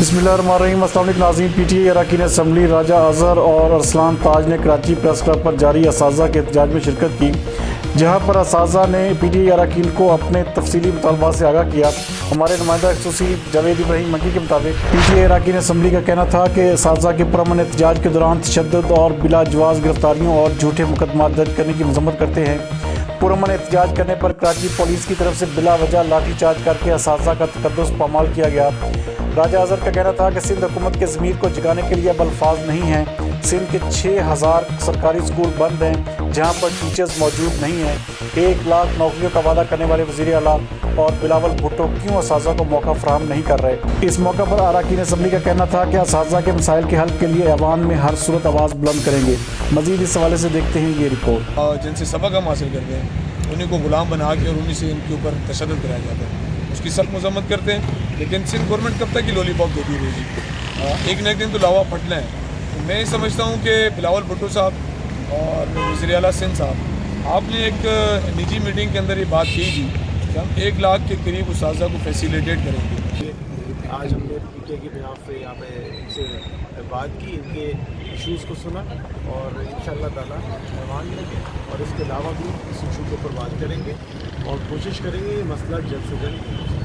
बिस्मिल्लाहिर्रहमानिर्रहीम। अस्सलाम वालेकुम नाज़रीन। PTA अरकान असम्बली राजा अज़हर और अरसलान ताज ने कराची प्रेस क्लब पर जारी असातिज़ा के एहतजाज में शिरकत की, जहाँ पर असातिज़ा ने PTA अरकान को अपने तफसीली मुतालबात से आगाह किया। हमारे नुमाइंदा खसूसी जावेद इब्राहिम मकी के मुताबिक PTA अरकान असम्बली का कहना था कि असातिज़ा के पुरअमन एहतजाज के दौरान तशद्दुद और बिला जवाज़ गिरफ्तारियों और झूठे मुकदमात दर्ज करने की मज़म्मत करते हैं। पुरअमन एहतजाज करने पर कराची पुलिस की तरफ से बिला वजह लाठी चार्ज करके असातिज़ा का तकद्दुस पामाल किया गया। राजा अज़हर का कहना था कि सिंध हुकूमत के ज़मीर को जगाने के लिए अब अल्फाज नहीं हैं। सिंध के 6000 सरकारी स्कूल बंद हैं, जहां पर टीचर्स मौजूद नहीं हैं। 1 लाख नौकरियों का वादा करने वाले वज़ीर आला और बिलावल भुट्टो क्यों असातिज़ा को मौका फराहम नहीं कर रहे। इस मौका पर अरकान असम्बली का कहना था कि असातिज़ा के मसाइल के हल के लिए अवाम में हर सूरत आवाज़ बुलंद करेंगे। मज़ीद इस हवाले से देखते हैं ये रिपोर्ट। जिनसे सबक हम हासिल करते हैं उन्हीं को गुलाम बना के और उन्हीं से इनके ऊपर तशद्दुद कराया जाता है, उसकी सख्त मजम्मत करते हैं। लेकिन सिंध गवर्नमेंट कब तक की लॉलीपॉप देती रहेगी? एक न एक दिन तो लावा फटना है। तो मैं समझता हूँ कि बिलावल भुट्टो साहब और वज़ीर आला सिंध साहब, आपने एक निजी मीटिंग के अंदर ये बात की थी कि हम 1 लाख के करीब असातिज़ा को फैसिलिटेट करेंगे। आज हमने PTA के बिहाफ पे यहाँ पे इनसे बात की, इनके इश्यूज़ को सुना और इंशाअल्लाह ताला मेहमान लेंगे और इसके अलावा भी इस इशू के ऊपर बात करेंगे और कोशिश करेंगे ये मसला जल्द से जल्द